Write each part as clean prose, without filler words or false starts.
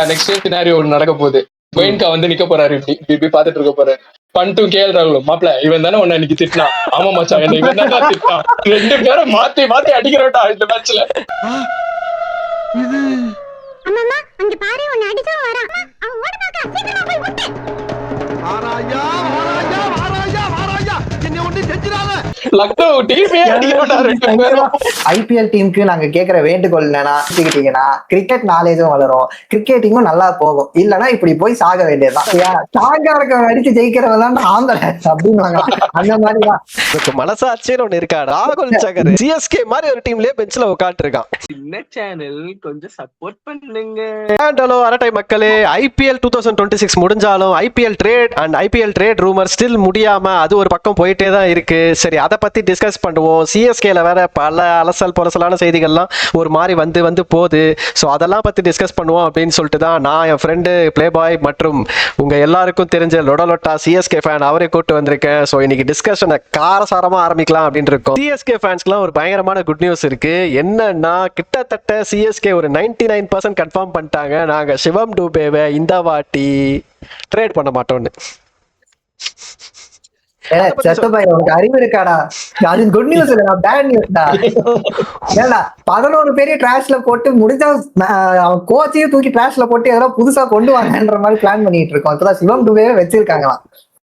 Next scenario ஒன்று நடக்க போகுது. கோயின்கா வந்து நிக்க போறாரு, இப்படி இப்படி பாத்துட்டு இருக்க போறாரு. பண்ணிட்டும் கேஎல் ராகுலும், மாப்பிள இவன் தானே உன்ன இன்னைக்கு திட்டினான். ஆமா மச்சான், என்ன இவன் தானே திட்டினான். 2 பேரும் மாத்தி மாத்தி அடிக்கிறோட்டா இந்த மேட்ச்ல. ஐபிஎல் டீமுக்கு நாங்க கேக்குற வேண்டுகோள் என்னன்னா, கிரிக்கெட் நாலேஜும் வளரும், கிரிக்கெட்டிங்கும் நல்லா போகும். இல்லன்னா இப்படி போய் சாக வேண்டியதுதான். ஸ்ட்ராங்கா இருக்க அடிச்சு ஜெயிக்கிறவதான் ஆம்பளை அப்படின்னு அந்த மாதிரிதான். மனசாட்சின்னு ஒண்ணு இருக்கா? ராகுல் சகர் சிஎஸ்கே மாதிரி ஒரு டீம்லயே பெஞ்ச்ல உட்கார்ந்து இருக்கான். சின்ன சேனல் கொஞ்சம் சப்போர்ட் பண்ணுங்க. ஹலோ அரட்டை மக்களே, ஐபிஎல் 2026 முடிஞ்சாலும் IPL trade and IPL trade rumour still முடியாம அது ஒரு பக்கம் போயிட்டே தான் இருக்கு. சரி, அதை பத்தி டிஸ்கஸ் பண்ணுவோம். சிஎஸ்கேல வேற பல அலசல் பொலசலான செய்திகள்லாம் ஒரு மாதிரி வந்து போகுது. ஸோ அதெல்லாம் பத்தி டிஸ்கஸ் பண்ணுவோம் அப்படின்னு சொல்லிட்டு தான் நான் என் ஃப்ரெண்டு பிளே பாய் மற்றும் உங்க எல்லாருக்கும் தெரிஞ்ச லொடலொட்டா சிஎஸ்கே ஃபேன் அவரை கூட்டு வந்திருக்கேன். ஸோ இன்னைக்கு டிஸ்கஷனை காரசாரமா ஆரம்பிக்கலாம் அப்படின்னு இருக்கோம். சிஎஸ்கே ஃபேன்ஸ்க்குலாம் ஒரு பயங்கரமான குட் நியூஸ் இருக்கு. என்னன்னா, கிட்டத்தட்ட சிஎஸ்கே ஒரு 99% கன்ஃபார்ம் பண்ணிட்டாங்க, நாங்க சிவம் டூபேவை இந்த வாட்டி ட்ரேட் பண்ண மாட்டோம்னு. அறிவு இருக்காடா? அது குட் நியூஸ் இல்ல, பேட் நியூஸ்டா. ஏடா 11 பேரைய டிராஷ்ல போட்டு முடிஞ்சா அவன் கோச்சையும் தூக்கி டிராஷ்ல போட்டு ஏதாவது புதுசா கொண்டு வாங்கன்ற மாதிரி பிளான் பண்ணிட்டு இருக்கோம். இப்பதான் சிவம் டூபே வச்சிருக்காங்களாம்.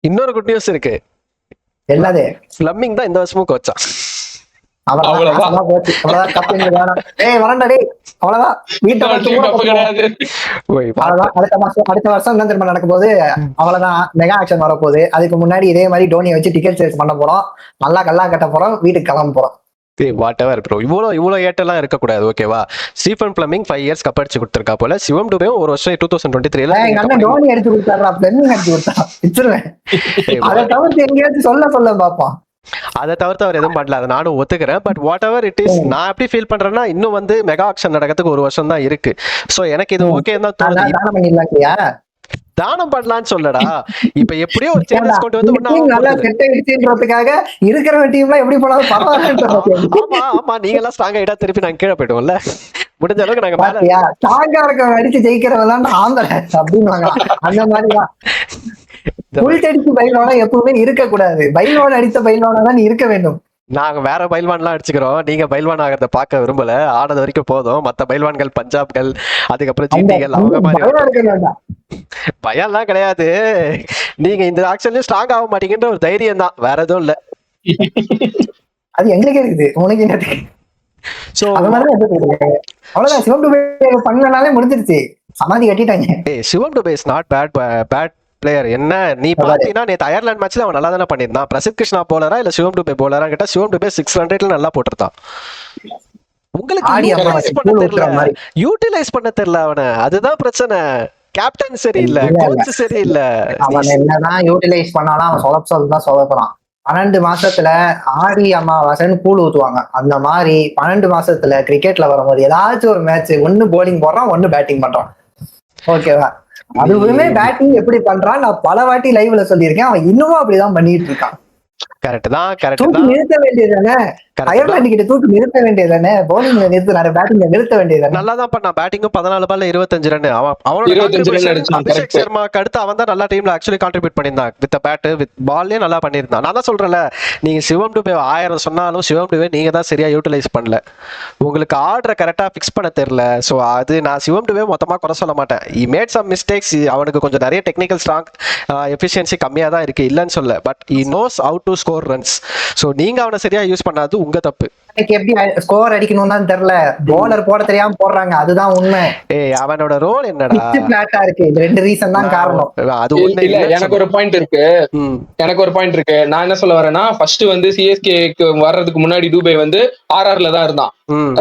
இன்னொரு குட் நியூஸ் இருக்கு. என்னது? ஃபிளமிங் தான் இந்த வருஷமும் கோச்சா. அவ்வளவுதான். அடுத்த வருஷம் என்ன திரும்ப நடக்க போகுது? அவ்வளவுதான், மெகா ஆக்ஷன் வர போகுது. அதுக்கு முன்னாடி இதே மாதிரி டோனியை வச்சு டிக்கெட் சேல்ஸ் பண்ண போறோம், நல்லா கல்லா கட்ட போறோம், வீட்டுக்கு கிளம்ப போறோம். இவ்வளவு ஏட்டெல்லாம் இருக்க கூடாது, ஓகேவா? ஸ்டீஃபன் பிளமிங் 5 இயர்ஸ் கப் அடிச்சு கொடுத்திருக்கா போல. சிவம் டூபே ஒரு வருஷம் 2023 டோனி அடிச்சு கொடுத்தாரா, பிளமிங் அடிச்சு கொடுத்தா வச்சிருவேன். அதை தவிர்த்து எங்கேயாச்சும் சொல்ல பாப்போம். அதை தவிர்த்து அவர் எதுவும் பண்ணல, அதை நானும் ஒத்துக்கிறேன். But what ever it is, நான் எப்படி ஃபீல் பண்றேன்னா, இன்னும் வந்து மெகா ஆக்ஷன் நடக்கிறதுக்கு ஒரு வருஷம் தான் இருக்கு. சோ எனக்கு இது ஓகே தான் தோணுது. தானம் பண்ணலாம்னு சொல்லடா. இப்ப எப்படியோ ஒரு சேஞ்சஸ் கொண்டு வந்து இருக்கிற டீம்ல எப்படி போனாலும் பரவாயில்ல. ஆமா, நீங்க எல்லாம் ஸ்ட்ராங்கா ஆயிட்டா திருப்பி நாங்க கீழே போயிடுவோம்ல. முடிஞ்ச அளவுக்கு நாங்க ஸ்ட்ராங்கா இருக்க அடிச்சு ஜெயிக்கிறவதான் ஆம்பளை அப்படின்னு அந்த மாதிரிதான். புல்டடிச்சு பயில்வானா எப்பவுமே இருக்க கூடாது. பயில்வான் அடித்த பயில்வானா தான் இருக்க வேண்டும். நாங்க வேற பயில்வான்லாம் அடிச்சுக்கிறோம், நீங்க பயில்வான் ஆகிறத பார்க்க விரும்பல. ஆனது வரைக்கும் போதும். மத்த பயில்வான்கள், பஞ்சாப்கள், அதுக்கப்புறம் ஜிடிகள், அவங்க மாதிரி பயம்லாம் கிடையாது. நீங்க இந்த ஆக்ஷன்லயும் ஸ்ட்ராங் ஆக மாட்டீங்கன்ற ஒரு தைரியம் தான், வேற எதுவும் இல்ல. அது எங்களுக்கு இருக்குது, உனக்கு என்னது? சோ அவ்வளவுதான். சிவம் டுபே பண்ணனாலே முடிஞ்சிருச்சு, சமாதி கட்டிட்டாங்க. Shivam Dube is not bad player. என்ன நீ பாத்தீங்கன்னா, நேத்து அயர்லாந்து மேட்ச்ல அவன் நல்லா தானே பண்ணிருந்தான். பிரசித் கிருஷ்ணா போலரா இல்ல சிவம் டுபே போலரா கேட்டா சிவம் டுபே 600 நல்லா போட்டிருந்தான். உங்களுக்கு யூட்டிலைஸ் பண்ண தெரியல அவனை, அதுதான் பிரச்சனை. கேப்டன் சரியில்லை, கோச் சரியில்லை. அவன் என்னதான் யூட்டிலைஸ் பண்ணாலும் அவன் சொலப்தான் சொலப்பறான். 12 மாசத்துல ஆடி அமாவாசைன்னு கூழ் ஊத்துவாங்க. அந்த மாதிரி 12 மாசத்துல கிரிக்கெட்ல வரும்போது ஏதாச்சும் ஒரு மேட்ச் ஒண்ணு போலிங் போடுறான், ஒண்ணு பேட்டிங் பண்றான், ஓகேவா? அதுவுமே பேட்டிங் எப்படி பண்றான் நான் பல வாட்டி லைவ்ல சொல்லியிருக்கேன். அவன் இன்னமும் அப்படிதான் பண்ணிட்டு இருக்கான். கரெக்ட் தான். நிறுத்த வேண்டியதானே, அயர்லாந்து கிட்ட தூக்கி நிறுத்த வேண்டியதானே, பவுலிங்ல நிறுத்தினாரு, பேட்டிங்ல நிறுத்த வேண்டியதானே. நல்லா தான் பண்ணான். பேட்டிங்கும் 14 பால்ல 25 ரன். அவனோட அபிஷேக் சர்மாக்கு அடுத்து அவன் தான் நல்லா டீம்ல ஆக்சுவலி கான்ட்ரிபியூட் பண்ணியிருந்தான். வித் பேட் வித் பால்லே நல்லா பண்ணியிருந்தான். நான் தான் சொல்றேன்ல, நீங்க சிவம் டுபே 1000 சொன்னாலும் சிவம் டுபே நீங்க தான் சரியா யூட்டிலைஸ் பண்ணல. உங்களுக்கு ஆர்டரை கரெக்டா பிக்ஸ் பண்ண தெரியல. ஸோ அது நான் சிவம் டுபே மொத்தமா குறை சொல்ல மாட்டேன். he made some mistakes. அவனுக்கு கொஞ்சம் நிறைய டெக்னிக்கல் ஸ்ட்ராங் எஃபிஷியன்சி கம்மியா தான் இருக்கு, இல்லன்னு சொல்ல. But he knows how to score runs. So நீங்க அவனை சரியா யூஸ் பண்ணாது உங்க தப்பு. எப்படி ஸ்கோர் அடிக்கணும்னு தான் தெரியல, பவுலர் போட தெரியாம போடுறாங்க, அதுதான் உண்மை. அவனோட ரோல் என்னடா பிளாட்டா இருக்கு. இது 2 ரீசன் தான் காரணம். அது இல்ல, எனக்கு ஒரு பாயிண்ட் இருக்கு. நான் என்ன சொல்ல வரேன்னா, ஃபர்ஸ்ட் வந்து சிஎஸ்கேக்கு வர்றதுக்கு முன்னாடி டூபே வந்து ஆர்ஆர்ல தான் இருந்தான்.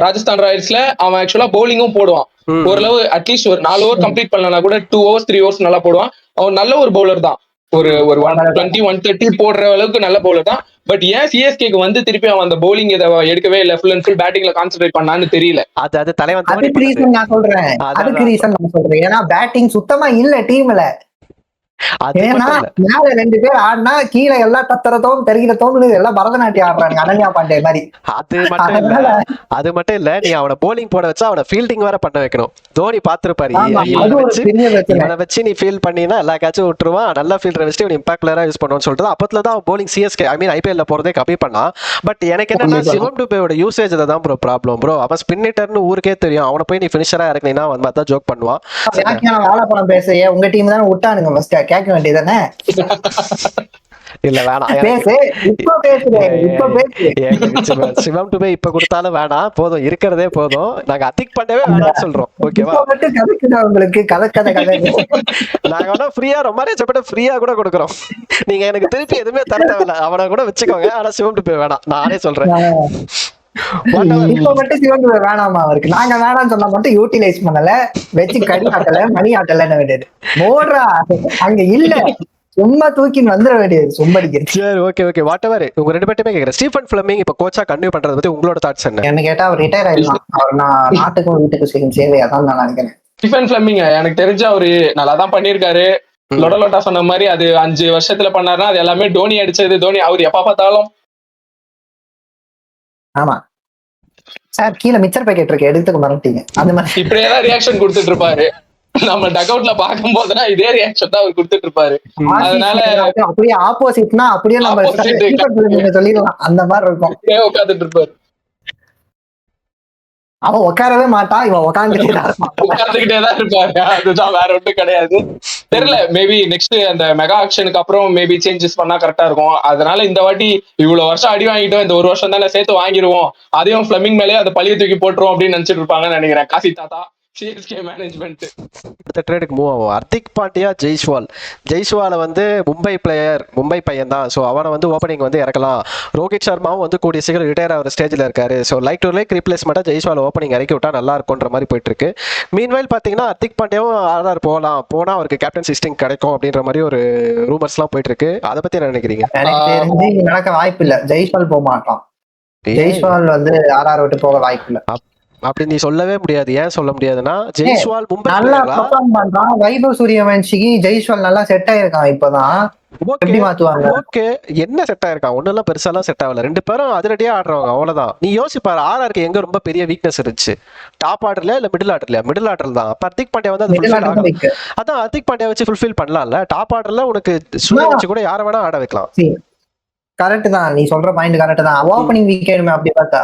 ராஜஸ்தான் ராயல்ஸ்ல அவன் ஆக்சுவலா பவுலிங்கும் போடுவான். ஓரளவு அட்லீஸ்ட் ஒரு 4 ஓவர் கம்ப்ளீட் பண்ணலனா கூட 2 ஓவர்ஸ் 3 ஓவர்ஸ் நல்லா போடுவான். அவன் நல்ல ஒரு பவுலர் தான், ஒரு 120 130 போடுற அளவுக்கு நல்ல பவுலர் தான். பட் ஏன் சிஎஸ்கேக்கு வந்து திருப்பி அவன் அந்த பவுலிங் இதை எடுக்கவே இல்லை, ஃபுல் அண்ட் ஃபுல் பேட்டிங்ல கான்சென்ட்ரேட் பண்ணான்னு தெரியல. அது தலைவன் அதுக்கு ரீசன் நான் சொல்றேன். ஏன்னா பேட்டிங் சுத்தமா இல்ல டீம்ல. அது ஏன்னா மட்டும் இல்ல மேல 2 பேர் ஆடினா கீழே எல்லாம் தத்தரத்தோம் தெரிகிறத்தோம் எல்லாம் பரதநாட்டியம் ஆடுறாங்க அனன்யா பாண்டே மாதிரி. அது மட்டும் இல்ல நீ அவனை போலிங் போட வச்சா அவனை ஃபீல்டிங் வேற பண்ண வைக்கணும். தோனி பாத்துருப்பாரு, இவனை வச்சு நீ ஃபீல் பண்ணினா எல்லா கேட்சும் விட்டுருவான், நல்லா ஃபீல்டரை வச்சு இவன் இம்பாக்ட் பிளேயரா யூஸ் பண்ணுவான்னு சொல்லிட்டு அப்பத்துல தான் போலிங் சிஎஸ்கே ஐபிஎல்ல போறதே கம்மி பண்ணா. பட் எனக்கு என்னன்னா சிவம் டுபேயோட யூசேஜ் தான் ப்ரோ ப்ராப்ளம் ப்ரோ. அவன் ஸ்பின் ஹிட்டர்னு ஊருக்கே தெரியும், அவனை போய் நீ ஃபினிஷரா இறக்குனீங்கன்னா அவன் மாதிரி ஜோக் பண்ணுவான். வாழைப்பழம் பேசுறிய உங்க டீம் தானே விட்டானுங்க ஃபர்ஸ்ட் கேட்க வேண்டியதானே. இல்ல வேணாம், சிவம் டுபே இப்ப கொடுத்தாலும் வேணாம், போதும் இருக்கிறதே போதும். நாங்க அதிக் பண்ணவே வேணாம்னு சொல்றோம். ஓகேவா, உங்களுக்கு கதை நாங்க வேணா ஃப்ரீயா ரொம்ப ஃப்ரீயா கூட கொடுக்குறோம். நீங்க எனக்கு திருப்பி எதுவுமே தர தேவையில்ல, அவனை கூட வச்சுக்கோங்க. ஆனா சிவம் டுபே வேணாம், நானே சொல்றேன். இப்ப மட்டும் சிவன் வேணாமா அவருக்கு? நாங்க வேணாம்னு சொன்னா மட்டும் யூட்டிலைஸ் பண்ணல, வச்சு கடி ஆட்டல மணி ஆட்டலன்னு வேண்டியது. மோட்ரா அங்க இல்ல, சும்மா தூக்கி வந்துட வேண்டியது சும்படிக்கிறது. சரி ஓகே ஓகே வாட் எவர். உங்க ரெண்டு பேருமே கேக்குறேன், ஸ்டீஃபன் ஃபிளமிங் இப்ப கோச்சா கண்டினியூ பண்றத பத்தி உங்களோட தாட்ஸ் என்ன? என்ன கேட்டா அவர் ரிட்டையர் ஆயிடலாம். அவர் நாட்டுக்கும் வீட்டுக்கும் செய்யும் சேவை அதான் நான் நினைக்கிறேன். ஸ்டீஃபன் ஃபிளமிங் எனக்கு தெரிஞ்ச அவரு நல்லா தான் பண்ணிருக்காரு. லொடலோட்டா சொன்ன மாதிரி அது 5 வருஷத்துல பண்ணாருன்னா அது எல்லாமே டோனி அடிச்சது. டோனி அவர் எப்ப பார்த்தாலும் ஆமா சார் கீழே மிச்சர் பேக்கெட் இருக்கு எடுத்துக்க மறந்துட்டீங்க அந்த மாதிரி இப்படியேதான் ரியாக்ஷன் கொடுத்துட்டு இருப்பாரு. நம்ம டக் அவுட்ல பாக்கும் போதுனா இதே ரியாக்ஷன் தான் அவர் கொடுத்துட்டு இருப்பாரு. அதனால அப்படியே ஆப்போசிட்னா அப்படியே நம்ம சொல்லிடலாம், அந்த மாதிரி இருக்கும். உட்காந்துட்டு இருப்பாரு, அவன் உட்காரவே மாட்டான், இவன் உட்காந்துக்கிட்டே தான் இருப்பாரு. அதுதான், வேற ஒன்றும் கிடையாது. தெரியல, மேபி நெக்ஸ்ட் அந்த மெகா ஆக்ஷனுக்கு அப்புறம் மேபி சேஞ்சஸ் பண்ணா கரெக்டா இருக்கும். அதனால இந்த வாட்டி இவ்வளவு வருஷம் அடி வாங்கிட்டோம், இந்த ஒரு வருஷம் தானே சேர்த்து வாங்கிடுவோம், அதையும் ஃபிளமிங் மேலே அந்த பழிய தூக்கி போட்டுருவோம் அப்படின்னு நினைச்சிட்டு இருப்பாங்கன்னு நினைக்கிறேன் காசி தாத்தா சிஎஸ்கே மேனேஜ்மெண்ட். அடுத்த ட்ரேடுக்கு மூவ் ஆகும். ஹர்திக் பாண்டியா ஜெய்ஸ்வாலை வந்து மும்பை பிளேயர், மும்பை பையன் தான். ஸோ அவனை வந்து ஓப்பனிங் வந்து இறக்கலாம். ரோஹித் சர்மாவும் வந்து கூடிய சீக்கிரம் ரிட்டையர் ஆகிற ஸ்டேஜில் இருக்காரு. ஸோ லைக் டு லைக் ரீப்ளேஸ்மெண்ட்டாக ஜெய்ஸ்வால் ஓப்பனிங் இறக்கி விட்டா நல்லா இருக்கும்ன்ற மாதிரி போயிட்டு இருக்கு. மீன்வைல் பார்த்தீங்கன்னா ஹர்திக் பாண்டியாவும் ஆர்ஆர் போனால் அவருக்கு கேப்டன் சிஸ்டிங் கிடைக்கும் அப்படின்ற மாதிரி ஒரு ரூமர்ஸ்லாம் போயிட்டு இருக்கு. அதை பத்தி என்ன நினைக்கிறீங்க? நடக்க வாய்ப்பு இல்லை, ஜெய்ஸ்வால் போக மாட்டான். ஜெய்ஸ்வால் வந்து ஆர்ஆர் விட்டு போக வாய்ப்பு இல்லை. அப்படி நீ சொல்லவே முடியாது. ஏன் சொல்ல முடியாதுன்னா ஜெய்ஸ்வால் மும்பை நல்லா பெர்ஃபார்ம் பண்றான். வைபவ் சூரியவன்ஷிக்கு ஜெய்ஸ்வால் நல்லா செட் ஆயிருக்கான். இப்பதான் எப்படி மாத்துவாங்க? ஓகே, என்ன செட் ஆயிருக்கான்? ஒன்னெல்லாம் பெருசாலாம் செட் ஆகல. 2 பேரும் அதிரடியா ஆடுறவங்க, அவ்வளவுதான். நீ யோசிப்பாரு ஆர்ஆருக்கு எங்க ரொம்ப பெரிய வீக்னஸ் இருந்துச்சு, டாப் ஆர்டர்ல இல்ல மிடில் ஆர்டர்ல? மிடில் ஆர்டர் தான். அப்ப ஹர்திக் பாண்டியா வந்து அதான் ஹர்திக் பாண்டியா வச்சு ஃபுல்ஃபில் பண்ணலாம்ல. டாப் ஆர்டர்ல உனக்கு சூர்யா வச்சு கூட யார வேணா ஆட வைக்கலாம். கரெக்ட் தான், நீ சொல்ற பாயிண்ட் கரெக்ட் தான். ஓப்பனிங் வீக்கெண்ட் அப்படி பார்த்தா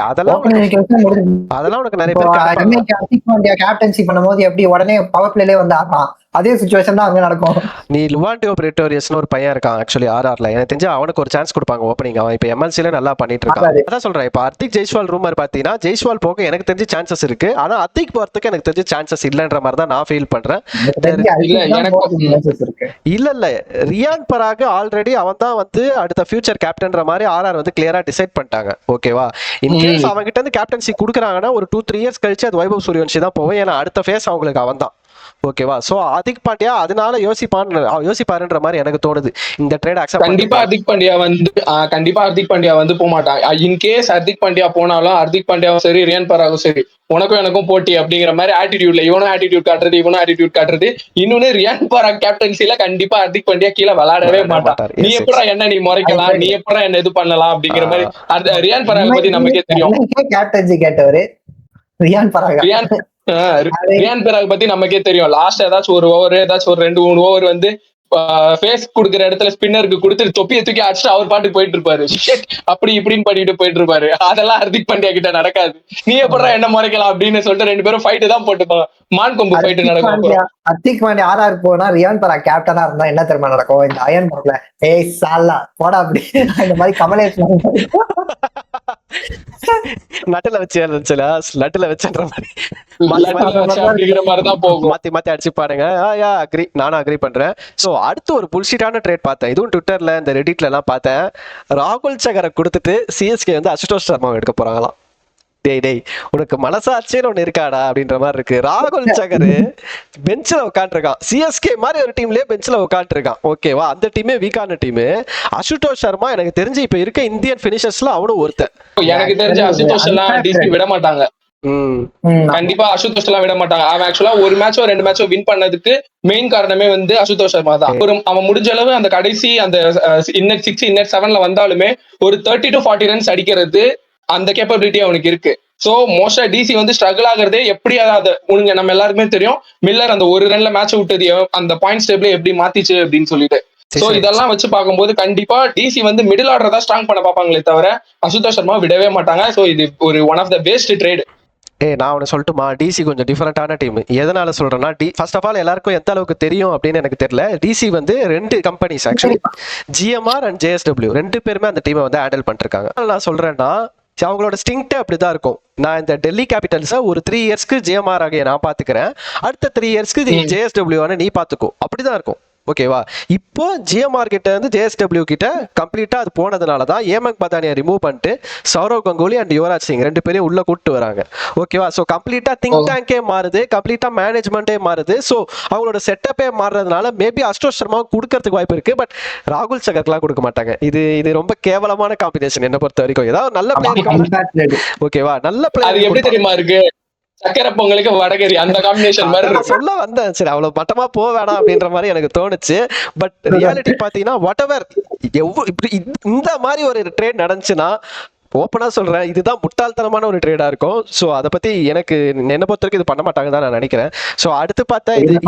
அதெல்லாம் உனக்கு நிறைய பேர் ஹர்திக் பாண்டியா கேப்டன்சி பண்ணும்போது எப்படி உடனே பவர் பிளேலே வந்து ஆடுறான், அதே சிச்சுவேஷன் தான் அங்க நடக்கும். நீ லுவாண்டியோ பிரிட்டோரியஸ்னு ஒரு பையன் இருக்கான் ஆக்சுவலி ஆர்ஆர்ல. எனக்கு தெரிஞ்சு அவனுக்கு ஒரு சான்ஸ் கொடுப்பாங்க ஓப்பனிங். அவன் இப்ப எம்எல்சில நல்லா பண்ணிட்டு இருக்கான். அதான் சொல்றேன். இப்ப ஹர்திக் ஜெய்ஸ்வால் ரூமர் பாத்தீங்கன்னா ஜெய்ஸ்வால் போக எனக்கு தெரிஞ்சு சான்சஸ் இருக்கு. ஆனா ஹர்திக் போறதுக்கு எனக்கு தெரிஞ்சு சான்சஸ் இல்லன்ற மாதிரி தான் நான் ஃபீல் பண்றேன். இல்ல ரியான் பராக் ஆல்ரெடி அவன் தான் வந்து அடுத்த ஃபியூச்சர் கேப்டன்ற மாதிரி ஆர்ஆர் வந்து கிளியரா டிசைட் பண்ணிட்டாங்க. ஓகேவா, இன்கேஸ் அவங்க கிட்ட இருந்து கேப்டன்சி கொடுக்குறாங்கன்னா ஒரு 2-3 இயர்ஸ் கழிச்சு அது வைபவ் சூரியவன்ஷி தான் போவோம். ஏன்னா அடுத்த ஃபேஸ் அவங்களுக்கு அவன் தான். ஓகேவா, சோ ஹர்திக் பாண்டியா அதனால யோசிப்பாருன்ற மாதிரி எனக்கு தோணுது. இந்த ட்ரேட் அக்செப்ட் கண்டிப்பா ஹர்திக் பாண்டியா வந்து போக மாட்டான். இன்கேஸ் ஹர்திக் பாண்டியா போனாலும் ஹர்திக் பாண்டியாவும் சரி ரியான் பராகும் சரி உனக்கும் எனக்கும் போட்டி அப்படிங்கிற மாதிரி ஆட்டிடியூட்ல இவனும் ஆட்டிடியூட் காட்டுறது. இன்னொன்னு ரியான் பராக் கேப்டன்சில கண்டிப்பா ஹர்திக் பாண்டியா கீழே விளையாடவே மாட்டான். நீ எப்படா என்ன நீ முறைக்கலாம், நீ எப்படா என்ன இது பண்ணலாம் அப்படிங்கிற மாதிரி. ரியான் பராக் பத்தி நமக்கே தெரியும். கேப்டன்சி கேட்டவரு ரியான் பராக் பத்தி நமக்கே தெரியும். லாஸ்ட் ஏதாச்சும் ஒரு ஓவர், ஏதாச்சும் ஒரு 2-3 ஓவர் வந்து ஃபேஸ் குடுக்குற இடத்துல ஸ்பின்னருக்கு கொடுத்து தொப்பியை தூக்கி அடிச்சுட்டு அவர் பாட்டுக்கு போயிட்டு இருப்பாரு. அப்படி இப்படின்னு பண்ணிட்டு போயிட்டு இருப்பாரு. அதெல்லாம் ஹர்திக் பாண்டியா கிட்ட நடக்காது. நீ எப்படா என்ன முறைக்கலாம் அப்படின்னு சொல்லிட்டு 2 பேரும் ஃபைட்டு தான் போட்டுப்பாங்க. மான் கொம்பு ஃபைட்டு நடக்கும். ஹர்திக் பாண்டியா ஆர்ஆர் போனா ரியான் பராக் கேப்டனா இருந்தா என்ன தெரியுமா நடக்கும்? இந்த அயன் போர்ட்ல ஏய் சாலா போடா அப்படி இந்த மாதிரி கமலேஷ் நட்டுல வச்சுன்ற மாதிரி மாத்தி அடிச்சு பாருங்க. நானும் அக்ரி பண்றேன். சோ அடுத்து ஒரு புல்ஷிட்டான ட்ரேட் பார்த்தேன். இதுவும் ட்விட்டர்ல இந்த ரெடிட்ல எல்லாம் பார்த்தேன். ராகுல் சகரை கொடுத்துட்டு சிஎஸ்கே வந்து அசுதோஷ் சர்மாவை எடுக்க போறாங்களாம். டேய் உனக்கு மனசாட்சின்னு ஒண்ணு இருக்காடா அப்படின்ற மாதிரி இருக்கு. ராகுல் சகர் பெஞ்சில உட்காந்துருக்கான். சிஎஸ்கே மாதிரி ஒரு டீம்லயே பெஞ்சில உட்காந்துருக்கான். ஓகேவா, அந்த டீமே வீக்கான டீம். அசுதோஷ் சர்மா எனக்கு தெரிஞ்சு இப்ப இருக்க இந்தியன் பினிஷர்ஸ்ல அவனும் ஒருத்தன். எனக்கு தெரிஞ்சு அசுதோஷ் எல்லாம் டிசி விட மாட்டாங்க. கண்டிப்பா அசுதோஷ் எல்லாம் விட மாட்டாங்க. அவன் ஆக்சுவலா ஒரு மேட்சோ 2 மேட்சோ வின் பண்ணதுக்கு மெயின் காரணமே வந்து அசுதோஷ் சர்மா தான். அவன் முடிஞ்ச அளவு அந்த கடைசி அந்த இன்னட் 6 இன்னட் 7ல வந்தாலுமே ஒரு 30 to 40 ரன்ஸ் அடிக்கிறது அந்த கேப்பபிலிட்டி அவனுக்கு இருக்கு. சோ மோஸ்டா டிசி வந்து ஸ்ட்ரகிள் ஆகுறதே எப்படி அதாவது உனக்கு நம்ம எல்லாருக்குமே தெரியும் மில்லர் அந்த ஒரு ரன்ல மேட்ச் விட்டது அந்த பாயிண்ட்ஸ் டேபிள் எப்படி மாத்திச்சு அப்படின்னு சொல்லிட்டு. சோ இதெல்லாம் வச்சு பார்க்கும்போது கண்டிப்பா டிசி வந்து மிடில் ஆர்டர் தான் ஸ்ட்ராங் பண்ண பார்ப்பாங்களே தவிர அசுதோஷ் சர்மா விடவே மாட்டாங்க. சோ இது ஒரு one of the best trade. நான் ஒன்று சொல்லட்டுமா, டிசி கொஞ்சம் டிஃபரெண்டான டீம். எதனால சொல்றேன்னா ஃபர்ஸ்ட் ஆஃப் ஆல் எல்லாருக்கும் எந்த அளவுக்கு தெரியும் அப்படின்னு எனக்கு தெரியல. டிசி வந்து 2 companies actually GMR and JSW 2 பேருமே அந்த டீமை வந்து ஹேண்டில் பண்ணிருக்காங்க. நான் சொல்றேன்னா அவங்களோட ஸ்டிங்டே அப்படிதான் இருக்கும். நான் இந்த டெல்லி கேபிட்டல்ஸை ஒரு 3 இயர்ஸ்க்கு ஜிஎம்ஆர் ஆகிய நான் பாத்துக்கிறேன், அடுத்த 3 இயர்ஸ்க்கு ஜேஎஸ்டபிள்யூ நீ பாத்துக்கோ, அப்படிதான் இருக்கும். ஓகேவா? இப்போ ஜிஎம்ஆர் கிட்ட இருந்து ஜேஎஸ்டபிள்யூ கிட்ட கம்ப்ளீட்டா அது போனதுனால தான் ஏமக் பதானியை ரிமூவ் பண்ணிட்டு சௌரவ் கங்குலி அண்ட் யுவராஜ் சிங் 2 பேரையும் உள்ள கூட்டு வராங்க. ஓகேவா? ஸோ கம்ப்ளீட்டா திங்க் டேங்கே மாறுது, கம்ப்ளீட்டா மேனேஜ்மெண்டே மாறுது. ஸோ அவங்களோட செட்டப்பே மாறுறதுனால மேபி அசுதோஷ் சர்மாவுக்கு கொடுக்கறதுக்கு வாய்ப்பு இருக்கு, பட் ராகுல் சகர்லாம் கொடுக்க மாட்டாங்க. இது ரொம்ப கேவலமான காம்பினேஷன் என்ன பொறுத்த வரைக்கும். ஏதாவது நல்ல பிளேயர், ஓகேவா, நல்ல பிளேயர் எப்படி தெரியுமா இருக்கு, சக்கரை பொங்கலுக்கு வடகரி அந்த காம்பினேஷன் மாதிரி சொல்ல வந்தேன். சரி அவ்வளவு மட்டமா போக வேணாம் அப்படின்ற மாதிரி எனக்கு தோணுச்சு. பட் ரியாலிட்டி பாத்தீங்கன்னா வாட் எவர் இப்படி இந்த மாதிரி ஒரு ட்ரேட் நடந்துச்சுன்னா ஓப்பனா சொல்றேன் இதுதான் முட்டாள்தனமான ஒரு ட்ரேடா இருக்கும். சோ அத பத்தி எனக்கு என்ன பொறுத்த வரைக்கும் இது பண்ண மாட்டாங்க தான் நான் நினைக்கிறேன். சோ அடுத்து பார்த்தா இது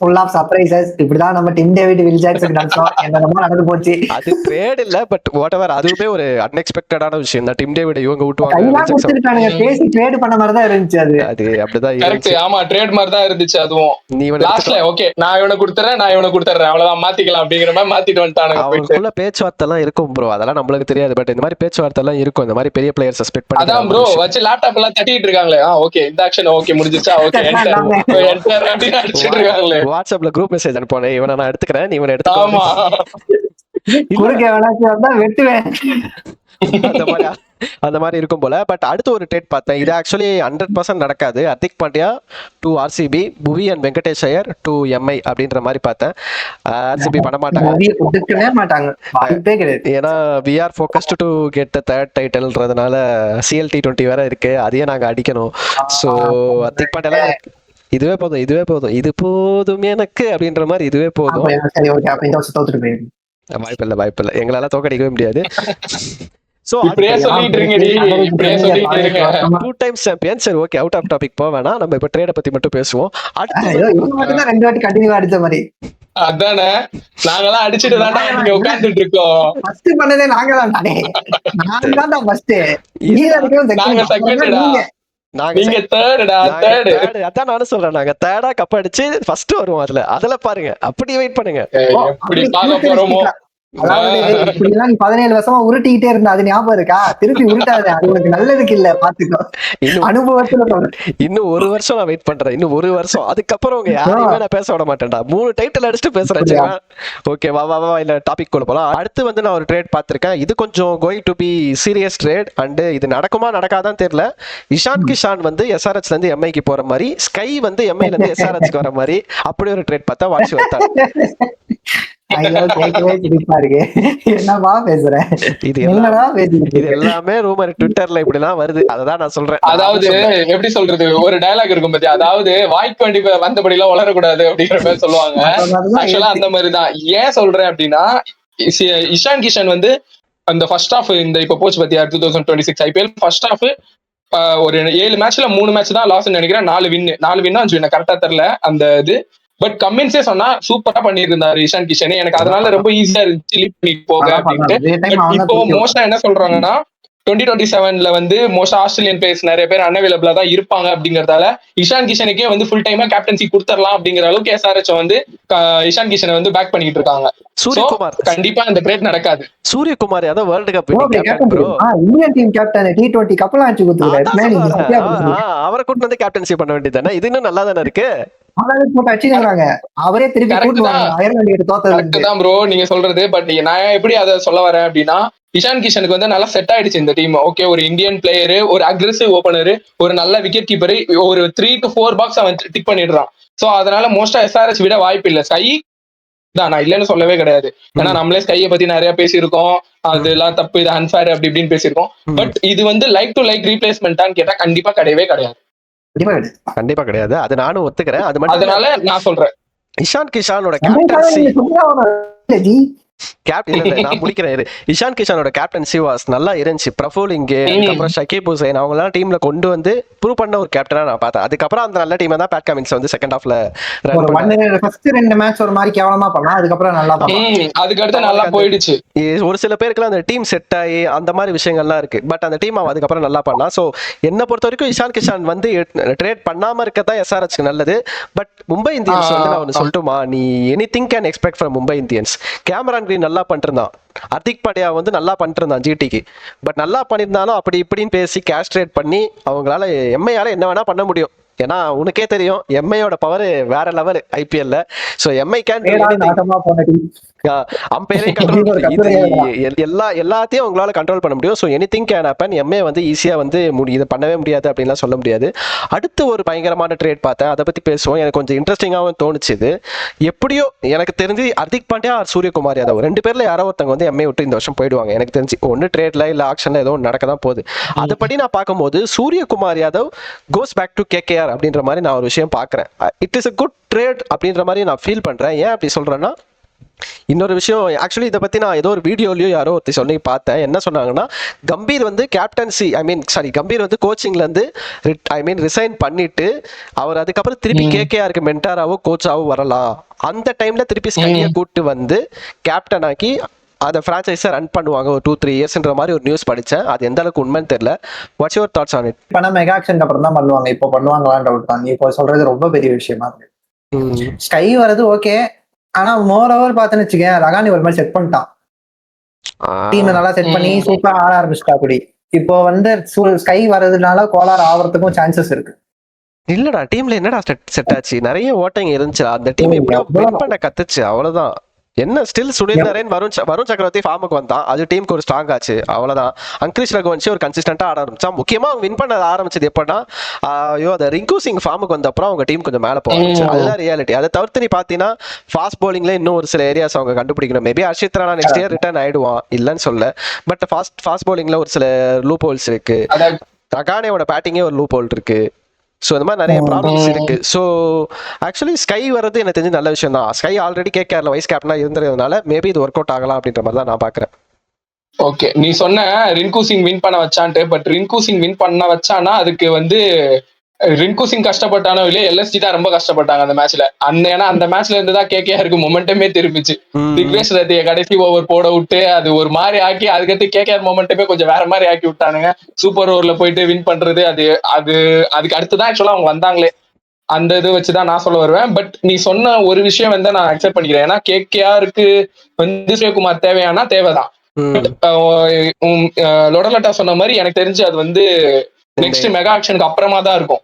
ஃபுல் ஆஃப் சர்ப்ரைசஸ். இப்படிதான் நம்ம டிம் டேவிட் வில் ஜாக்சன் நினைச்சோம், என்னமா நடந்து போச்சு. அது ட்ரேட் இல்ல, பட் வாட் எவர் அதுவே ஒரு அன்எக்ஸ்பெக்டடான விஷயம் தான். டிம் டேவிட் இவங்க விட்டுவாங்க பேசி ட்ரேட் பண்ண மாதிரி தான் இருந்துச்சு. அது அப்படிதான் இருந்துச்சு. ஆமா ட்ரேட் மாதிரி தான் இருந்துச்சு. அதுவும் நீ லாஸ்ட்ல ஓகே நான் இவனை கொடுத்துறேன் அவ்வளவுதான் மாத்திக்கலாம் அப்படிங்கிற மாதிரி மாத்திட்டு வந்துட்டானுங்க. அவங்களுக்குள்ள பேச்சுவார்த்தை எல்லாம் இருக்கும் ப்ரோ, அதெல்லாம் நம்மளுக்கு தெரியாது. பட் இந்த மாதிரி பேச்சுவார்த்தை எல்லாம் இருக்கும், இந்த மாதிரி பெரிய பிளேயர் சஸ்பெக்ட் பண்ணி. அதான் ப்ரோ வச்சு லேப்டாப் எல்லாம் தட்டிட்டு இருக்காங்களே. ஓகே இந்த ஆக்ஷன் ஓகே முடிஞ்சிச்சா, ஓகே என்டர் அப்படின்னு அடிச்சிட்டு இருக்காங்களே. வாட்ஸ்அப்ல குரூப் மெசேஜ் அனுப்புனேன், இவனை நான் எடுத்துக்கிறேன், நீ இவனை எடுத்துக்கோ. ஆமா குறுக்க வேணாச்சு வந்தா வெட்டுவேன் அந்த மாதிரி இருக்கும் போல. பட் அடுத்து ஒரு ட்ரேட் பார்த்தேன், இது ஆக்சுவலி 100% நடக்காது. Hardik Pandya to RCB, Bhuvi and Venkatesh Iyer to MI அப்படின்ற மாதிரி பார்த்தேன். ஆர்சிபி பண்ண மாட்டாங்க, ஏன்னா we are focused to get third டைட்டில்ன்றதுனால CL T20 வேற இருக்கு, அதையே நாங்க அடிக்கணும். ஸோ ஹர்திக் பாண்டியா இதுவே போதும் இது போதும் எனக்கு அப்படின்ற மாதிரி இதுவே போதும். வாய்ப்பில்லை எங்களால தோக்கடிக்கவே முடியாது. So two times champion. சரி ஓகே, அவுட் ஆஃப் டாபிக் போக வேணாம், நம்ம இப்ப ட்ரேட பத்தி மட்டும் பேசுவோம். ரெண்டு வாட்டி கண்டினியூ அடிச்ச மாதிரி அதானே நாங்கெல்லாம் அடிச்சிட்டு தான் இங்க உட்கார்ந்துட்டு இருக்கோம். ஃபர்ஸ்ட் பண்ணதே நாங்க தான் ஃபர்ஸ்ட். நாங்க செகண்ட்டா, நீங்க தேர்டா. அதான் நானும் சொல்றேன், நாங்க தேர்டா கப் அடிச்சு ஃபர்ஸ்ட் வருவோம். அதுல பாருங்க, அப்படி வெயிட் பண்ணுங்க. எப்படி பார்க்க போறோமோ. 17 வருஷமா உருட்டிக்கிட்டே இருந்தா, அது ஞாபகம் இருக்கா? திருப்பி உருட்டாது, அது உங்களுக்கு நல்லதுக்கு இல்ல, பாத்துக்கோ. அனுபவத்துல இன்னும் 1 வருஷம் நான் வெயிட் பண்றேன், இன்னும் 1 வருஷம். அதுக்கப்புறம் உங்க யாரையுமே நான் பேச விட மாட்டேன்டா. 3 டைட்டில் அடிச்சுட்டு பேசுறேன். ஓகே வா இல்ல டாபிக் கொள்ள போலாம். அடுத்து வந்து நான் ஒரு ட்ரேட் பார்த்திருக்கேன், இது கொஞ்சம் going to be serious trade. And இது நடக்குமா நடக்காதான் தெரியல. இஷான் கிஷான் வந்து SRHல இருந்து எம்ஐக்கு போற மாதிரி, ஸ்கை வந்து எம்ஐல இருந்து SRHக்கு வர மாதிரி, அப்படி ஒரு ட்ரேட் பார்த்தா வாட்ச் வந்தாங்க. என்னவா பேசுறேன், இது எல்லாமே ரூமர் ட்விட்டர்ல இப்படிலாம் வருது, அததான் நான் சொல்றேன். அதாவது எப்படி சொல்றது, ஒரு டயலாக் இருக்கும் பத்தி, அதாவது வாய்க்கு வண்டி வந்தபடி எல்லாம் வளரக்கூடாது அப்படிங்கிற மாதிரி சொல்லுவாங்க. ஆக்சுவலா அந்த மாதிரிதான். ஏன் சொல்றேன் அப்படின்னா, இஷான் கிஷன் வந்து அந்த ஃபர்ஸ்ட் ஹாஃப் இந்த இப்ப போச்சு பத்தியா 2026 IPL ஃபர்ஸ்ட் ஹாஃப் ஒரு 7 மேட்ச்ல 3 மேட்ச் தான் லாஸ் நினைக்கிறேன். 4 வின் 5 வின் கரெக்டா தெரியல அந்த இது. பட் கமெண்ட்ஸே சொன்னா சூப்பரா பண்ணிருந்தாரு இஷான் கிஷன். எனக்கு அதனால ரொம்ப ஈஸியா இருந்துச்சு லீட் பண்ணிட்டு போக அப்படின்ட்டு. இப்போ மோஸ்டா என்ன சொல்றாங்கன்னா 2027ல வந்து மோஸ்டா ஆஸ்திரேலியன் பிளேயர்ஸ் நிறைய பேர் அன்அவைலபிளா தான் இருப்பாங்க அப்படிங்கறதால இஷான் கிஷனுக்கே வந்து ஃபுல் டைமா கேப்டன்சி கொடுத்துடலாம் அப்படிங்கிற அளவுக்கு SRH வந்து இஷான் கிஷனை வந்து பேக் பண்ணிட்டு இருக்காங்க. சூரியகுமார் கண்டிப்பா இந்த ட்ரேட் நடக்காது. Suryakumar Yadav world cup Indian team captain T20 கப்லாம் ஆச்சு கொடுத்துருக்காரு. அவரை கூட்டு வந்து கேப்டன்சி பண்ண வேண்டியதானே, இது இன்னும் நல்லா தானே இருக்கு. அவரே திருப்பி ப்ரோ நீங்க சொல்றது. பட் நான் எப்படி அதை சொல்ல வரேன் அப்படின்னா, இஷான் கிஷனுக்கு வந்து நல்லா செட் ஆயிடுச்சு இந்த டீம். ஓகே, ஒரு இந்தியன் பிளேயரு, ஒரு அக்ரெசிவ் ஓபனரு, ஒரு நல்ல விக்கெட் கீப்பரு, ஒரு 3 to 4 பாக்ஸ் அவன் டிக் பண்ணிடுறான். சோ அதனால மோஸ்டா SRH விட வாய்ப்பு இல்லை. ஸ்கை தான், நான் இல்லைன்னு சொல்லவே கிடையாது. ஏன்னா நம்மளே ஸ்கையை பத்தி நிறைய பேசியிருக்கோம், அதெல்லாம் தப்பு, இது அன்ஃபேர் அப்படி இப்படின்னு பேசியிருக்கோம். பட் இது வந்து லைக் டு லைக் ரீப்ளேஸ்மெண்ட்டான்னு கேட்டா கண்டிப்பா கிடையவே கிடையாது. கண்டிப்பா கிடையாது, அது நானும் ஒத்துக்கிறேன். அது மட்டும் அதனால நான் சொல்றேன், இஷான் கிஷானோட கேப்டன்சி நான் முடிக்கிறேன். இஷான் கிஷானோட கேப்டன்சி வாஸ் நல்லா இருந்துச்சு. பிரஃபுலிங்கு, அதுக்கப்புறம் ஷகீப் ஹுசைன் அவங்க எல்லாம் டீம்ல கொண்டு வந்து ப்ரூவ் பண்ண ஒரு கேப்டனா நான் பார்த்தேன். அதுக்கப்புறம் அந்த நல்ல டீம் தான் பேட் கமின்ஸ் வந்து செகண்ட் ஹாஃப்ல ஃபர்ஸ்ட் 2 மேட்ச் ஒரு மாதிரி கேவலமா பண்ணா, அதுக்கப்புறம் நல்லா பண்ணான். அதுக்கு அடுத்து நல்லா போயிடுச்சு. ஒரு சில பேருக்குலாம் அந்த டீம் செட் ஆகி அந்த மாதிரி விஷயங்கள்லாம் இருக்கு. பட் அந்த டீம் அதுக்கப்புறம் நல்லா பண்ணா. ஸோ என்ன பொறுத்த வரைக்கும் இஷான் கிஷான் வந்து ட்ரேட் பண்ணாம இருக்கதான் எஸ்ஆர்எச்க்கு நல்லது. பட் மும்பை இந்தியன்ஸ் வந்து நான் ஒன்று சொல்லட்டுமா, நீ anything can expect from Mumbai Indians. Cameron green நல்லா பண்ணிருந்தான், ஹர்திக் பாண்டியா வந்து நல்லா பண்ணிட்டு இருந்தான் ஜிடிக்கு. பட் நல்லா பண்ணியிருந்தாலும் அப்படி இப்படின்னு பேசி கேஷ் ட்ரேட் பண்ணி அவங்களால எம்ஐயால என்ன வேணா பண்ண முடியும். ஏன்னா உனக்கே தெரியும் எம்ஐயோட பவர் வேற லெவல் ஐபிஎல்ல. ஸோ எம்ஐ கேன் எல்லாத்தையும் உங்களால கண்ட்ரோல் பண்ண முடியும். So anything can happen. MA வந்து ஈஸியா வந்து இதை பண்ணவே முடியாது அப்படின்லாம் சொல்ல முடியாது. அடுத்து ஒரு பயங்கரமான ட்ரேட் பார்த்தேன், அதை பத்தி பேசுவோம். எனக்கு கொஞ்சம் இன்ட்ரெஸ்டிங்காகவும் தோணுச்சு. எப்படியோ எனக்கு தெரிஞ்சு ஹர்திக் பாண்டியா சூரியகுமார் யாதவ் 2 பேர்ல யாரோ ஒருத்தவங்க வந்து எம்ஏ விட்டு இந்த வருஷம் போயிடுவாங்க. எனக்கு தெரிஞ்சு ஒன்னு ட்ரேட்ல இல்ல ஆக்ஷன்ல ஏதோ நடக்க தான் போகுது. அதுபடி நான் பார்க்கும்போது Suryakumar Yadav goes back to KKR அப்படின்ற மாதிரி நான் ஒரு விஷயம் பார்க்குறேன். It is a good trade அப்படின்ற மாதிரி நான் ஃபீல் பண்றேன். ஏன் அப்படி சொல்றேன்னா, இன்னொரு விஷயம் ஆக்சுவலி இதை பத்தி நான் ஏதோ ஒரு வீடியோலயோ யாரோ ஒருத்தி சொல்லி பார்த்தேன். என்ன சொன்னாங்கன்னா, கம்பீர் வந்து கேப்டன்சி கம்பீர் வந்து கோச்சிங்ல இருந்து ரிசைன் பண்ணிட்டு அவர் அதுக்கப்புறம் திருப்பி கேகேஆருக்கு மென்டாராவோ கோச்சாவோ வரலாம். அந்த டைம்ல திருப்பி ஸ்கையை கூட்டு வந்து கேப்டன் ஆக்கி அதை ஃப்ரான்ச்சைஸை ரன் பண்ணுவாங்க ஒரு 2-3 இயர்ஸ்ன்ற மாதிரி ஒரு நியூஸ் படித்தேன். அது எந்த அளவுக்கு உண்மைன்னு தெரியல. What's your thoughts on it? இப்போ மெகா ஆக்ஷன் அப்புறம் தான் பண்ணுவாங்க. இப்போ பண்ணுவாங்களான்னு டவுட் தான். இப்போ சொல்றது ரொம்ப பெரிய விஷயமா இருக்கு. ஸ்கை வரது ஓகே, ஆனா மோர் ஓவர் பார்த்தேன்னு வச்சுக்கேன், ரகானி ஒரு மாதிரி செட் பண்ணிட்டான். டீம் நல்லா செட் பண்ணி சூப்பரா ஆட ஆரம்பிச்சிட்டா. அப்படி இப்போ வந்து ஸ்கை வர்றதுனால கோலார் ஆகிறதுக்கும் சான்சஸ் இருக்கு. இல்லடா, டீம்ல என்னடா செட் ஆச்சு? நிறைய ஓட்டிங் இருந்துச்சு. அந்த டீம் எப்படியோ வின் பண்ண கத்துச்சு, அவ்வளவுதான். என்ன ஸ்டில் சுனில் நரேன், வருண் சக்கரவர்த்தி ஃபார்முக்கு வந்தான், அது டீமுக்கு ஒரு ஸ்ட்ராங் ஆச்சு, அவ்வளவுதான். அங்கிரிஷ் ரகுவன்ஷி ஒரு கன்சிஸ்டன்டா ஆட ஆரம்பிச்சா. முக்கியமா அவங்க வின் பண்ண ஆரம்பிச்சது எப்படின்னா, அந்த ரிங்கு சிங் ஃபார்முக்கு வந்த அப்புறம் அவங்க டீம் கொஞ்சம் மேல போச்சு. அதுதான் ரியாலிட்டி. அதை தவிர்த்து நீ பாத்தீங்கன்னா ஃபாஸ்ட் பவுலிங்ல இன்னும் ஒரு சில ஏரியாஸ் அவங்க கண்டுபிடிக்கணும். Maybe Harshit Rana next year return ஆயிடுவான், இல்லன்னு சொல்ல. பட் ஃபாஸ்ட் பவுலிங்ல ஒரு சில லூப் ஹோல்ஸ் இருக்கு. ரகானேவோட பேட்டிங்கே ஒரு லூப் ஹோல் இருக்கு. ஸோ இந்த மாதிரி நிறைய ப்ராப்ளம்ஸ் இருக்கு. ஸோ ஆக்சுவலி ஸ்கை வரது எனக்கு தெரிஞ்சு நல்ல விஷயம் தான். ஸ்கை ஆல்ரெடி கேகேஆர்ல வைஸ் கேப்டனா இருந்ததுனால மேபி இது ஒர்க் அவுட் ஆகலாம் அப்படின்ற மாதிரி தான் நான் பாக்குறேன். ஓகே, நீ சொன்ன ரிங்கு சிங் வின் பண்ண வச்சான்ட்டு. பட் ரிங்கு சிங் வின் பண்ண வச்சானா அதுக்கு வந்து ரிங்கு சிங் கஷ்டப்பட்டானோ இல்லையா, எல்எஸ்டி தான் ரொம்ப கஷ்டப்பட்டாங்க அந்த மேட்ச்ல. ஏன்னா அந்த மேட்ச்ல இருந்து தான் கேகேஆருக்கு மொமெண்டமே திரும்பிச்சு. திக்னேஷ் ரத்திய கடைசி ஓவர் போட விட்டு அது ஒரு மாதிரி ஆக்கி, அதுக்கடுத்து கேகேஆர் மொமெண்டமே கொஞ்சம் வேற மாதிரி ஆக்கி விட்டானுங்க. சூப்பர் ஓவர்ல போயிட்டு வின் பண்றது, அதுக்கு அடுத்துதான் ஆக்சுவலா அவங்க வந்தாங்களே. அந்த இது வச்சுதான் நான் சொல்ல வருவேன். பட் நீ சொன்ன ஒரு விஷயம் வந்து நான் அக்செப்ட் பண்ணிக்கிறேன். ஏன்னா கேகேஆருக்கு வந்து சூரியகுமார் தேவையானா தேவைதான். லொடலட்டா சொன்ன மாதிரி எனக்கு தெரிஞ்சு அது வந்து நெக்ஸ்ட் மெகா ஆக்ஷனுக்கு அப்புறமா தான் இருக்கும்.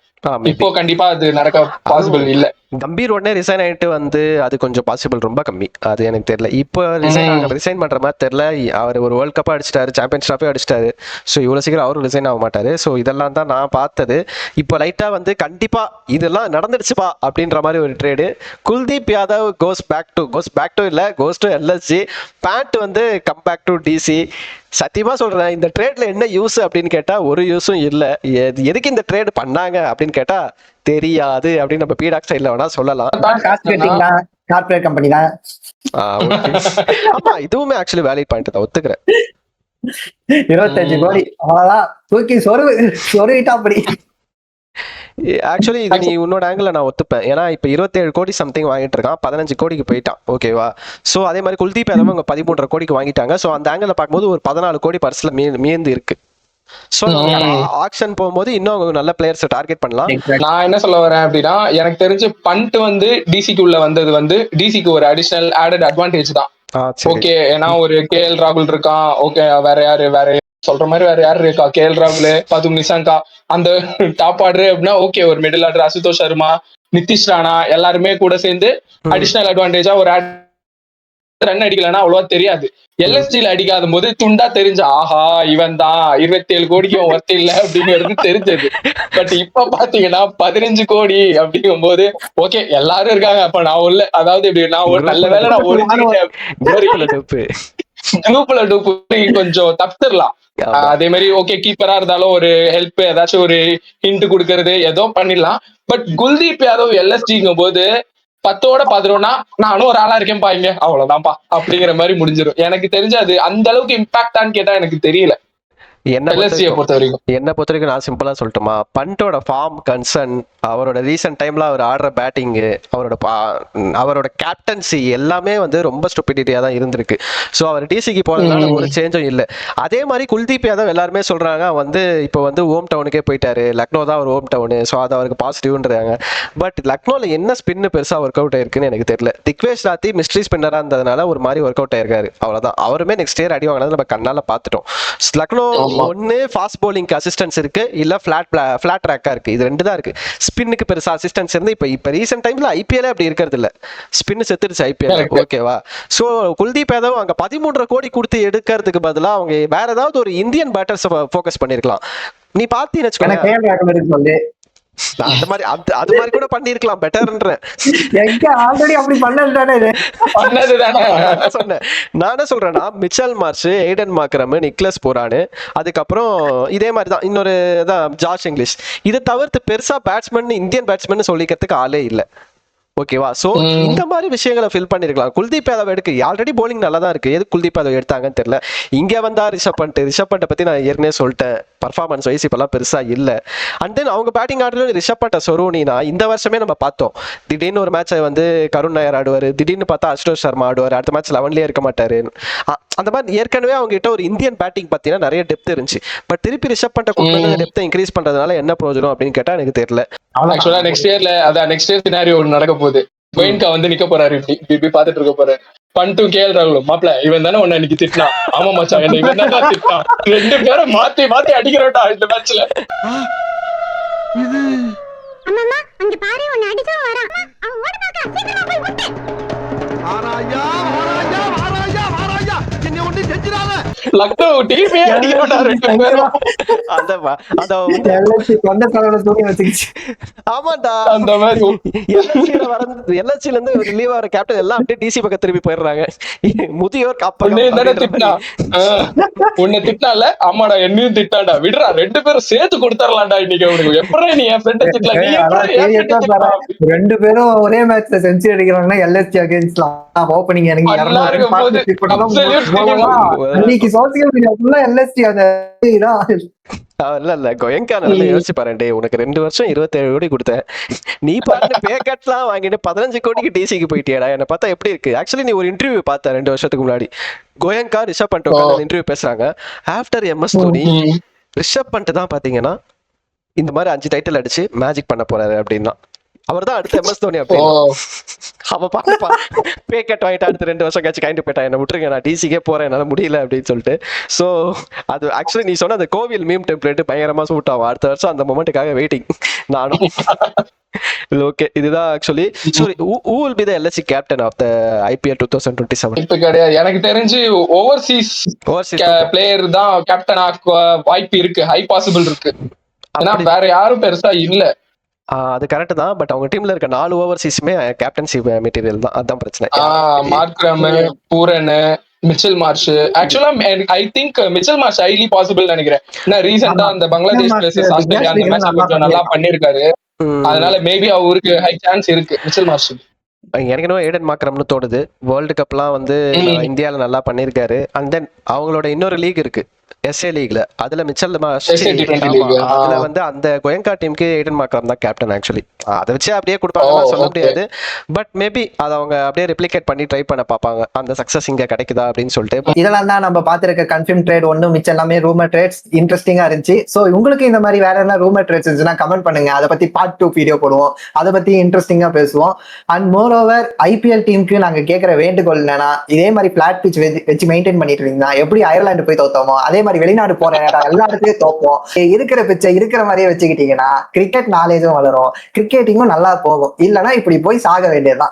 இப்போ கண்டிப்பா அது நடக்க பாசிபிள் இல்ல. கம்பீர் உடனே ரிசைன் ஆயிட்டு வந்து அது கொஞ்சம் பாசிபிள் ரொம்ப கம்மி. அது எனக்கு தெரியல. இப்போ ரிசைன் பண்ற மாதிரி தெரியல. அவர் ஒரு வேர்ல்ட் கப் அடிச்சிட்டாரு, சாம்பியன்ஸ் ட்ராஃபி அடிச்சிட்டாரு. ஸோ இவ்வளவு சீக்கிரம் அவரும் ரிசைன் ஆக மாட்டாரு. ஸோ இதெல்லாம் தான் நான் பார்த்தது. இப்போ லைட்டா வந்து கண்டிப்பா இதெல்லாம் நடந்துடுச்சுப்பா அப்படின்ற மாதிரி ஒரு trade. Kuldeep Yadav goes back to LSG. Pant வந்து கம் பேக் டு டிசி. சத்தியமா சொல்றேன், இந்த ட்ரேட்ல என்ன யூஸ் அப்படின்னு கேட்டா ஒரு யூஸும் இல்ல. எதுக்கு இந்த ட்ரேட் பண்ணாங்க அப்படின்னு கேட்டா தெரியாது அப்படின்னு நம்ம பீடாக் சைடுல வேணா சொல்லலாம். கார்ப்பரேட் கம்பெனி தான். ஆமா, இதுவுமே ஆக்சுவலி வேலிட் பாயிண்ட் தான், ஒத்துக்கிறேன். 25 கோடி அவ்வளவுதான் தூக்கி சொருவிட்டா அப்படி. ஆக்சுவலி இது நீ உன்னோட ஆங்கிள் நான் ஒத்துப்பேன். ஏன்னா இப்ப 27 கோடி சம்திங் வாங்கிட்டு இருக்கான், 15 கோடிக்கு போயிட்டான். ஓகேவா? சோ அதே மாதிரி குல்தீப் யாதவ் அவங்க 13.5 கோடிக்கு வாங்கிட்டாங்க. சோ அந்த ஆங்கிள் பார்க்கும்போது ஒரு 14 கோடி பர்ஸ்ல மீந்து இருக்கு. சோ ஆக்ஷன் போகும்போது இன்னும் அவங்க நல்ல பிளேயர்ஸ் டார்கெட் பண்ணலாம். நான் என்ன சொல்ல வரேன் அப்படின்னா, எனக்கு தெரிஞ்சு பண்ட் வந்து டிசிக்கு உள்ள வந்தது வந்து டிசிக்கு ஒரு அடிஷனல் ஆடட் அட்வான்டேஜ் தான். ஓகே, ஏன்னா ஒரு கேஎல் ராகுல் இருக்கான். ஓகே, வேற யாரு சொல்ற மாதிரி வேற யாரு இருக்கா? கேஎல் ராகுல், பதும் நிசாங்கா, அந்த டாப் ஆர்டர் அப்படின்னா ஓகே. ஒரு மிடில் ஆர்டர் அசுதோஷ் சர்மா, நிதிஷ் ராணா எல்லாருமே கூட சேர்ந்து அடிஷனல் அட்வான்டேஜா ஒரு ரன் அடிக்கலன்னா அவ்வளவா தெரியாது. எல்எஸ்டில அடிக்காத போது துண்டா தெரிஞ்ச ஆஹா இவன் தான் 27 கோடிக்கு ஒர்த் இல்ல அப்படிங்கிறது தெரிஞ்சது. பட் இப்ப பாத்தீங்கன்னா 15 கோடி அப்படிங்கும் போது ஓகே எல்லாரும் இருக்காங்க, அப்ப நான் உள்ள அதாவது இப்படி நான் ஒரு நல்ல வேலை நான் ஒழிஞ்சுக்கிட்டேன் குரூப்ல டூப் கொஞ்சம் தப்பிடலாம். அதே மாதிரி ஓகே கீப்பரா இருந்தாலும் ஒரு ஹெல்ப் ஏதாச்சும் ஒரு ஹிண்ட் கொடுக்கறது ஏதோ பண்ணிடலாம். பட் குல்தீப் யாதவ் எல்எஸ்டிங்கும் போது 10ஓட 11 நானும் ஒரு ஆளா இருக்கேன் பாருங்க அவ்வளவுதான்ப்பா அப்படிங்கிற மாதிரி முடிஞ்சிடும். எனக்கு தெரிஞ்சு அது அந்த அளவுக்கு இம்பாக்டான்னு கேட்டா எனக்கு தெரியல. என்ன பொறுத்த வரைக்கும் நான் சிம்பிளா சொல்லட்டுமா, பண்டோட ஃபார்ம் கன்சர்ன், அவரோட ரீசன்ட் டைம்ல அவர் ஆடுற பேட்டிங்கு, அவரோட கேப்டன்சி எல்லாமே வந்து ரொம்ப ஸ்டூபிடிட்டியா தான் இருந்திருக்கு. ஸோ அவர் டிசிக்கு போனதுனால ஒரு சேஞ்சும் இல்லை. அதே மாதிரி குல்தீப் யாதவ் எல்லாருமே சொல்றாங்க வந்து இப்போ வந்து ஹோம் டவுனுக்கே போயிட்டாரு, லக்னோ தான் அவர் ஹோம் டவுனு, ஸோ அது அவருக்கு பாசிட்டிவ்ன்றாங்க. பட் லக்னோல என்ன ஸ்பின்னு பெருசா ஒர்க் அவுட் ஆயிருக்குன்னு எனக்கு தெரியல. திக்வேஷ் ராத்தி மிஸ்ட்ரி ஸ்பின்னரா இருந்ததுனால ஒரு மாதிரி ஒர்க் அவுட் ஆயிருக்காரு, அவ்வளவுதான். அவருமே நெக்ஸ்ட் இயர் அடி வாங்கினது நம்ம கண்ணால பார்த்துட்டோம். லக்னோ ஒன்னு ஃபாஸ்ட் பவுலிங்க்கு அசிஸ்டன்ஸ் இருக்கு, இல்ல ஃபிளாட் ட்ராக்கா இருக்கு, இது ரெண்டு தான் இருக்கு. ஸ்பின்னுக்கு பெருசா அசிஸ்டன்ஸ் இருந்து இப்ப ரீசன்ட் டைம்ல ஐபிஎல் அப்படி இருக்கிறது இல்ல, ஸ்பின் செத்துருச்சு ஐபிஎல். ஓகேவா? சோ குல்தீப் யாதவ் அங்க 13.5 கோடி கொடுத்து எடுக்கிறதுக்கு பதிலா அவங்க வேற ஏதாவது ஒரு இந்தியன் பேட்டர்ஸ் ஃபோக்கஸ் பண்ணிருக்கலாம். நீ பாத்தீன்னு வச்சுக்கோங்க, அந்த மாதிரி அது மாதிரி கூட பண்ணிருக்கலாம் பெட்டர்ன்றேன். ஆல்ரெடி அப்படி சொன்னேன். நான் என்ன சொல்றேன்னா, Mitchell Marsh, Aiden Markram, Nicholas போரானு, அதுக்கப்புறம் இதே மாதிரி தான் இன்னொரு ஜார்ஜ் இங்கிலீஷ். இதை தவிர்த்து பெருசா பேட்ஸ்மேன் இந்தியன் பேட்ஸ்மேன் சொல்லிக்கிறதுக்கு ஆளே இல்லை. ஓகேவா? சோ இந்த மாதிரி விஷயங்களை ஃபில் பண்ணிருக்கலாம். குல்தீப் யாதவ் எடுக்கு ஆல்ரெடி போலிங் நல்லா தான் இருக்கு, எது குல்தீப் யாதவ் எடுத்தாங்கன்னு தெரியல. இங்க வந்தா ரிஷப் பண்ட்டை பத்தி நான் ஏற்கனவே சொல்லிட்டேன், பர்ஃபார்மன்ஸ் வைஸ் இப்பெல்லாம் பெருசா இல்ல. அண்ட் தென் அவங்க பேட்டிங் ஆடுறது ரிஷப் பண்ட்ட சொருணினா இந்த வருஷமே நம்ம பார்த்தோம். திடீர்னு ஒரு மேட்சை வந்து கருண் நாயர் ஆடுவாரு, திடீர்னு பார்த்தா அசுதோஷ் சர்மா ஆடுவார், அடுத்த மேட்ச் 11லயே இருக்க மாட்டாரு. அந்த மாதிரி ஏற்கனவே அவங்க கிட்ட ஒரு இந்தியன் பேட்டிங் பார்த்தீங்கன்னா நிறைய டெப்த் இருந்துச்சு. பட் திருப்பி ரிஷப் பண்ட்ட கூப்பிட்டு டெப்த்தை இன்க்ரீஸ் பண்றதுனால என்ன பிரயோஜனம் அப்படின்னு கேட்டா எனக்கு தெரியல. ஆக்சுவலா நெக்ஸ்ட் இயர் சினாரியோ ஒன்று நடக்க போகுது. கோயன்கா வந்து நிக்க போறாரு, இப்படி பாத்துட்டு இருக்க போறாரு. பண்ட்டும் கேஎல் ராகுலும் மாப்பிள இவன் தானே ஒன்னு அன்னைக்கு திட்டினான், ஆமா மச்சான் என்ன இவன் தானே திட்டினான், ரெண்டு பேரும் மாத்தி மாத்தி அடிக்கிறோட்டா இந்த மேட்ச்ல. லக்னோ டீமே அடிக்கிறோட்டா ரெண்டு பேரும். ஆமாண்டா, அந்த மாதிரி எல்எஸ்சில இருந்து லீவ் ஆகிற கேப்டன் எல்லாம் அப்படியே டிசி பக்கம் திரும்பி போயிடுறாங்க. முதியோர் உன்னை திட்டால, ஆமாடா என்னையும் திட்டாண்டா, விடுறா ரெண்டு பேரும் சேர்த்து கொடுத்துடலாம்டா இன்னைக்கு அவனுக்கு. எப்படி நீ என் ஃப்ரெண்ட் திட்டல, ரெண்டு பேரும் ஒரே மேட்ச்ல செஞ்சுரி அடிக்கிறாங்கன்னா எல்எஸ்சி அகைன்ஸ்ட் ஓபனிங் எனக்கு சோசியல் மீடியா ஃபுல்லா எல்எஸ்சி அத இல்ல கோயங்கா நல்லா யோசிச்சு பாருண்டே, உனக்கு 2 வருஷம் 27 கோடி கொடுத்தேன், நீ பாட்டு பேக்கெட்லாம் வாங்கிட்டு 15 கோடிக்கு டிசிக்கு போயிட்டியாடா. என்ன பார்த்தா எப்படி இருக்கு? ஆக்சுவலி நீ ஒரு இன்டர்வியூ பார்த்த 2 வருஷத்துக்கு முன்னாடி, கோயங்கா ரிஷப் பண்ட் இன்டர்வியூ பேசுறாங்க. ஆஃப்டர் எம்எஸ் தோனி ரிஷப் பண்ட் தான் பாத்தீங்கன்னா இந்த மாதிரி 5 டைட்டில் அடிச்சு மேஜிக் பண்ண போறாரு அப்படின்னா, அவர் தான் அடுத்த எம்எஸ் தோனி அப்படின்னு. அவன் பாப்பா பேக்கெட் வாங்கிட்டு அடுத்த 2 வருஷம் கழிச்சு கைண்டு போயிட்டான், என்ன விட்டுருங்க நான் டிசிக்கே போறேன் என்னால முடியல அப்படின்னு சொல்லிட்டு. ஸோ அது ஆக்சுவலி நீ சொன்ன அந்த கோவில் மீம் டெம்ப்ளேட் பயங்கரமா சூட் ஆகும். அடுத்த வருஷம் அந்த மொமெண்ட்டுக்காக வெயிட்டிங் நானும். ஓகே, இதுதான் ஆக்சுவலி. சரி, who will be the LSC captain of the IPL 2027? இப்ப கிடையாது, எனக்கு தெரிஞ்சு ஓவர்சீஸ் பிளேயர் தான் கேப்டன் வாய்ப்பு இருக்கு, ஹை பாசிபிள் இருக்கு. ஆனா வேற யாரும் பெருசா இல்ல. அது கரெக்ட் தான், பட் அவங்க டீம்ல இருக்க 4 ஓவர்சீஸுமே கேப்டன்சி மெட்டீரியல் தான், அதான் பிரச்சனை. Markram, Pooran, Mitchell Marsh. ஆக்சுவலா I think Mitchell Marsh highly possible நினைக்கிறேன். ஏன்னா ரீசெண்டா அந்த பங்களாதேஷ் பிளேசஸ் ஆஸ்திரேலியா அந்த மேட்ச் கொஞ்சம் நல்லா பண்ணிருக்காரு, அதனால மேபி அவருக்கு ஹை சான்ஸ் இருக்கு மிச்சல் மார்ஷ். எனக்கு என்ன எய்டன் மார்க்ரம்னு தோணுது. வேர்ல்டு கப்லாம் வந்து இந்தியால நல்லா பண்ணிருக்காரு. அண்ட் தென் அவங்களோட இன்னொரு லீக் இருக்கு எஸ்ஏ லீக்ல, அதுல மிச்சல் அதுல வந்து அந்த கோயங்கா டீமுக்கு எய்டன் மார்க்ரம் தான் கேப்டன். ஆக்சுவலி அதை வச்சு அப்படியே கொடுப்பாங்க சொல்ல முடியாது, பட் மேபி அதை அவங்க அப்படியே ரெப்ளிகேட் பண்ணி ட்ரை பண்ண பார்ப்பாங்க, அந்த சக்சஸ் இங்க கிடைக்குதா அப்படின்னு சொல்லிட்டு. இதெல்லாம் தான் நம்ம பாத்துருக்க கன்ஃபர்ம் ட்ரேட் ஒன்னு, மிச்சம் எல்லாமே ரூமர் ட்ரேட்ஸ். இன்ட்ரெஸ்டிங்கா இருந்துச்சு. சோ உங்களுக்கு இந்த மாதிரி வேற என்ன ரூமர் ட்ரேட்ஸ் இருந்துச்சுன்னா கமெண்ட் பண்ணுங்க, அதை பத்தி பார்ட் 2 வீடியோ போடுவோம், அதை பத்தி இன்ட்ரெஸ்டிங்கா பேசுவோம். அண்ட் மோர் ஓவர் ஐபிஎல் டீமுக்கு நாங்க கேட்கிற வேண்டுகோள் என்னன்னா, இதே மாதிரி பிளாட் பிச் வச்சு மெயின்டைன் பண்ணிட்டு இருந்தீங்கன்னா எப்படி அயர்லாந்து போய் தோத்தோமோ அதே மாதிரி வெளிநாடு போற எல்லா இடத்துலயும் தோப்போம். இருக்கிற பிச்சை இருக்கிற மாதிரியே வச்சுக்கிட்டீங்கன்னா கிரிக்கெட் நாலேஜும் வளரும், கிரிக்கெட்டிங்கும் நல்லா போகும். இல்லைன்னா இப்படி போய் சாக வேண்டியதுதான்.